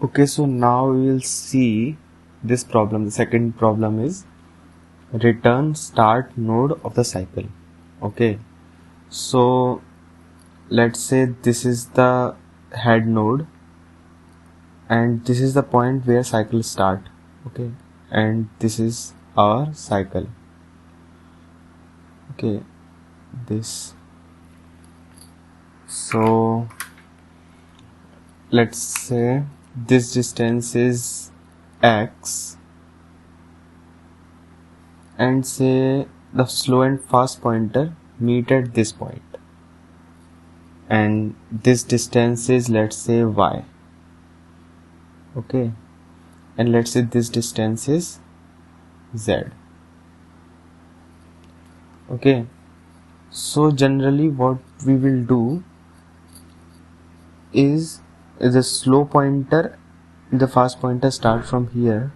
Okay, so now we will see this problem. The second problem is return start node of the cycle. Okay, so let's say this is the head node and this is the point where cycle start. Okay, and this is our cycle. Okay, this. So let's say this distance is x and say the slow and fast pointer meet at this point, and this distance is, let's say, y. Okay, and let's say this distance is z. Okay, so generally what we will do is the slow pointer, the fast pointer start from here,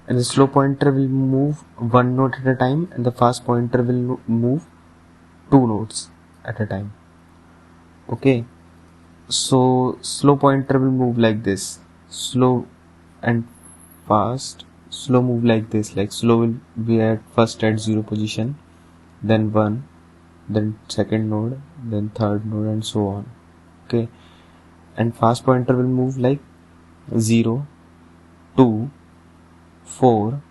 and the slow pointer will move one node at a time and the fast pointer will move two nodes at a time. Okay, so slow pointer will move like this, slow and fast. Slow move like this, like slow will be at first at 0 position, then 1, then second node, then third node, and so on. Okay, and fast pointer will move like 0, 2, 4,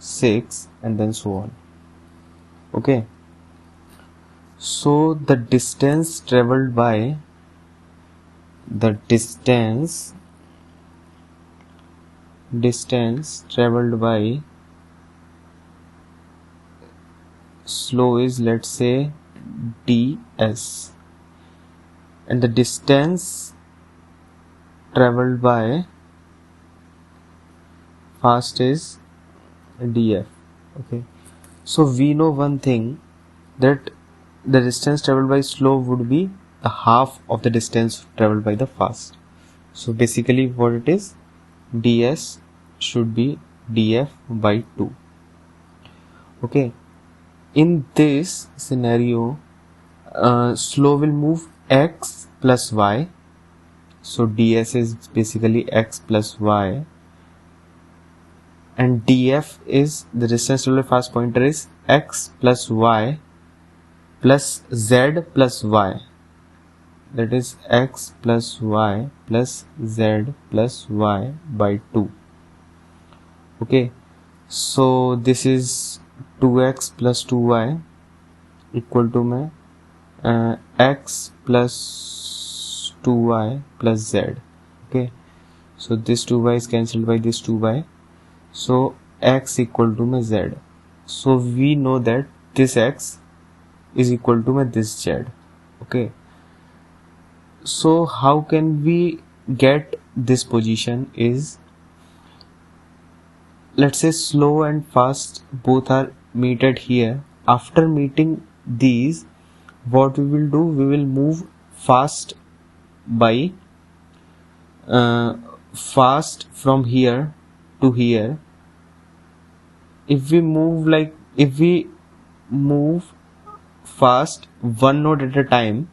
6, and then so on. Okay, so the distance traveled by slow is, let's say, ds, and the distance traveled by fast is df. Okay, so we know one thing, that the distance traveled by slow would be the half of the distance traveled by the fast. So basically what it is, ds should be df by 2. Okay, in this scenario slow will move x plus y, so ds is basically x plus y, and df is the distance traveled by fast pointer is x plus y plus z plus y, that is x plus y plus z plus y by 2. Okay, so this is 2x plus 2y equal to x plus 2y plus z. Okay, so this 2y is cancelled by this 2y, so x equal to z. So we know that this x is equal to this z. Okay, so how can we get this position is, let's say slow and fast both are meted here. After meeting these, what we will do, we will move fast by fast from here to here. If we move fast one node at a time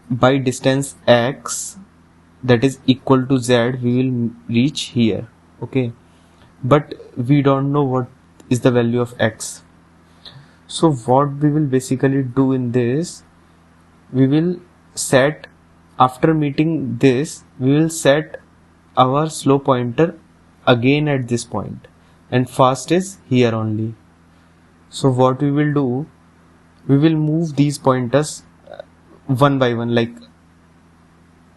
by distance x, that is equal to z, we will reach here. Okay, but we don't know what is the value of x. So what we will basically do in this, we will set, after meeting this, we will set our slow pointer again at this point, and fast is here only. So what we will do, we will move these pointers one by one, like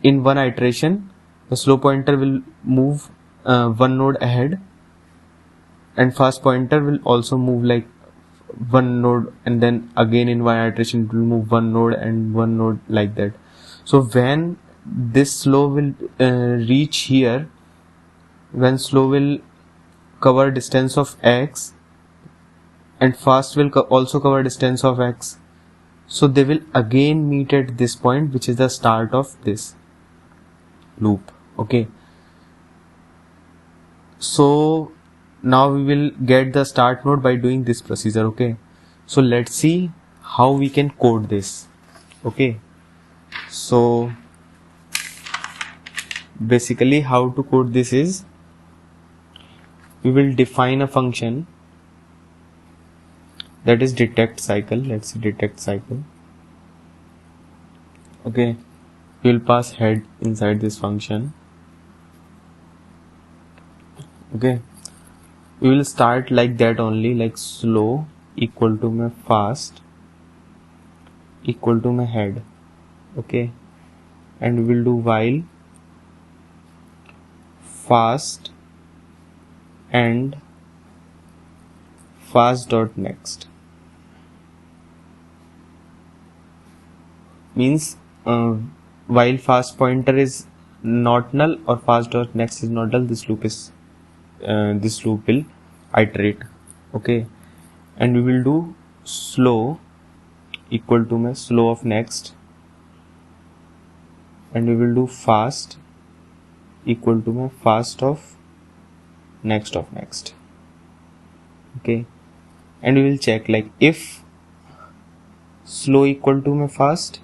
in one iteration the slow pointer will move one node ahead, and fast pointer will also move like one node, and then again in one iteration it will move one node and one node, like that. So when this slow will reach here, when slow will cover distance of x and fast will also cover distance of x, so they will again meet at this point, which is the start of this loop. Okay, so now we will get the start node by doing this procedure. Okay, so let's see how we can code this. Okay, so basically how to code this is, we will define a function that is detect cycle. Let's say detect cycle. Okay, we will pass head inside this function. Okay, we will start like that only, like slow equal to my fast equal to my head. Okay, and we will do while fast and fast dot next. Means while fast pointer is not null or fast dot next is not null, this loop will iterate. Okay, and we will do slow equal to my slow of next, and we will do fast equal to my fast of next. Okay, and we will check like if slow equal to my fast,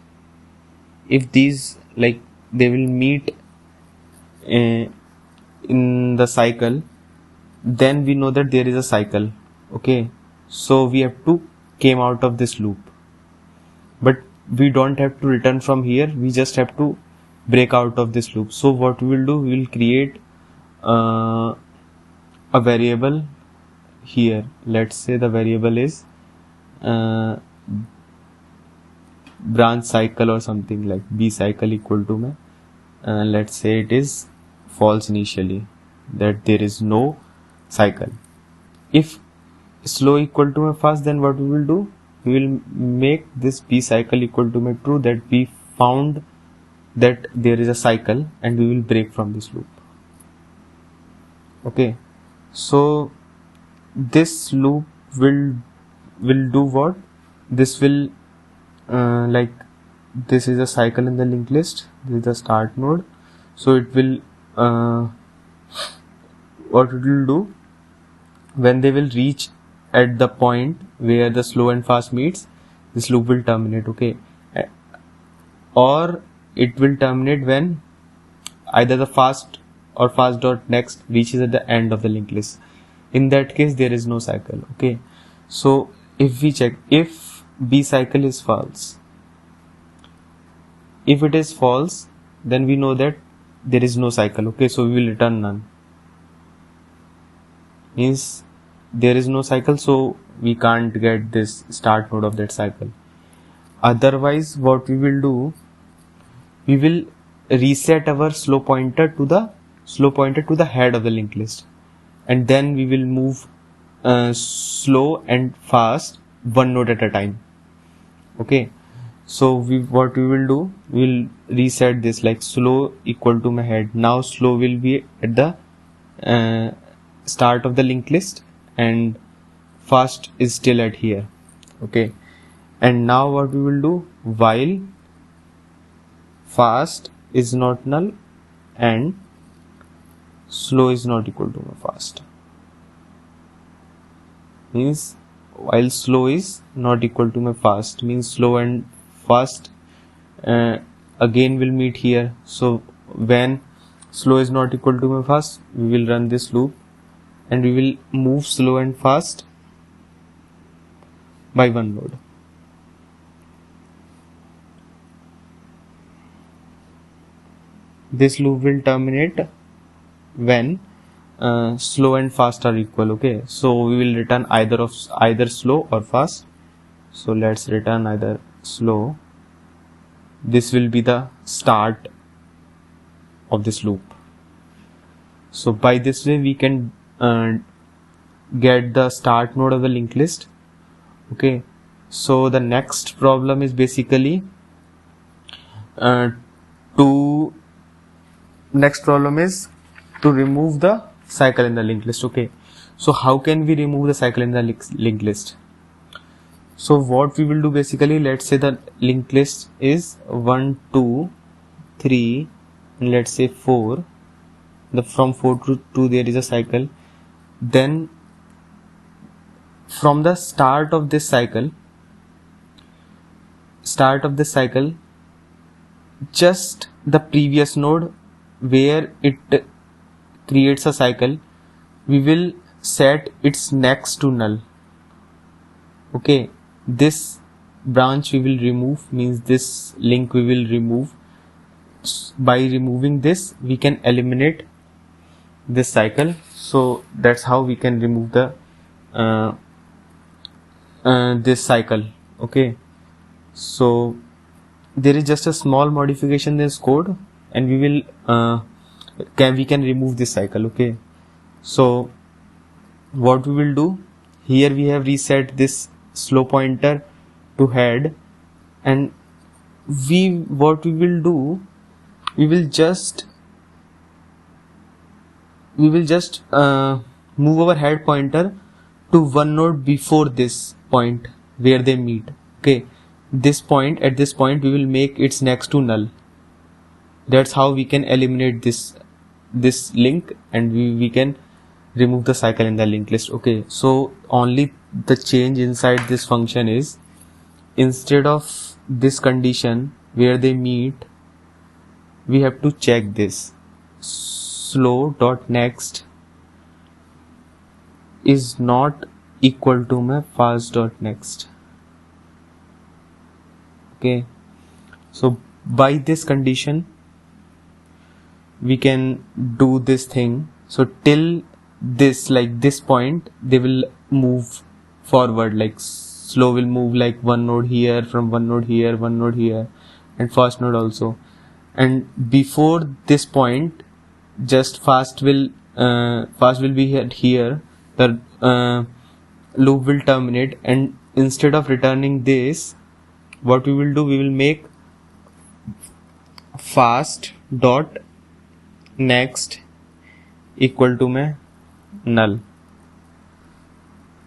if these like they will meet in the cycle, then we know that there is a cycle. Okay, so we have to came out of this loop, but we don't have to return from here, we just have to break out of this loop. So what we will do, we will create a variable here. Let's say the variable is branch cycle or something, like b cycle equal to my let's say it is false initially, that there is no cycle. If slow equal to my fast, then what we will do, we will make this b cycle equal to my true, that we found that there is a cycle, and we will break from this loop. Okay, so this loop will do what, this will like this is a cycle in the linked list, this is the start node, so it will what it will do, when they will reach at the point where the slow and fast meets, this loop will terminate. Okay, or it will terminate when either the fast or fast dot next reaches at the end of the linked list. In that case there is no cycle. Okay, so if we check if b cycle is false, if it is false, then we know that there is no cycle. Okay, so we will return none, means there is no cycle, so we can't get this start node of that cycle. Otherwise what we will do, we will reset our slow pointer to the head of the linked list, and then we will move slow and fast one node at a time. Okay, so what we will do, we will reset this like slow equal to my head. Now slow will be at the start of the linked list, and fast is still at here. Okay, and now what we will do, while fast is not null and slow is not equal to my fast, means while slow is not equal to my fast, means slow and fast again will meet here. So when slow is not equal to my fast, we will run this loop and we will move slow and fast by one node. This loop will terminate when slow and fast are equal. Okay, so we will return either slow or fast. So let's return either slow. This will be the start of this loop. So by this way we can get the start node of the linked list. Okay, so the next problem is basically to remove the cycle in the linked list. Okay, so how can we remove the cycle in the linked list? So what we will do, basically, let's say the linked list is 1, 2, 3, and let's say 4. From 4 to 2 there is a cycle. Then from the start of this cycle, just the previous node where it creates a cycle, we will set its next to null. Okay, this branch we will remove, means this link we will remove. By removing this we can eliminate this cycle. So that's how we can remove the this cycle. Okay, so there is just a small modification in this code, and we will we can remove this cycle. Okay, so what we will do, here we have reset this slow pointer to head, and what we will do, we will just move our head pointer to one node before this point where they meet. Okay, at this point we will make its next to null. That's how we can eliminate this link, and we can remove the cycle in the linked list. Okay, so only the change inside this function is, instead of this condition where they meet, we have to check this slow.next is not equal to my fast.next. Okay, so by this condition we can do this thing. So till this, like this point, they will move forward, like slow will move like one node here, from one node here, one node here, and fast node also. And before this point, just fast will be here. The loop will terminate, and instead of returning this, what we will do, we will make fast dot next equal to my null.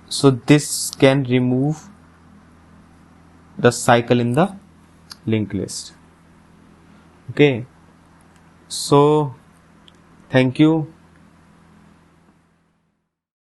So this can remove the cycle in the linked list. Okay, so thank you.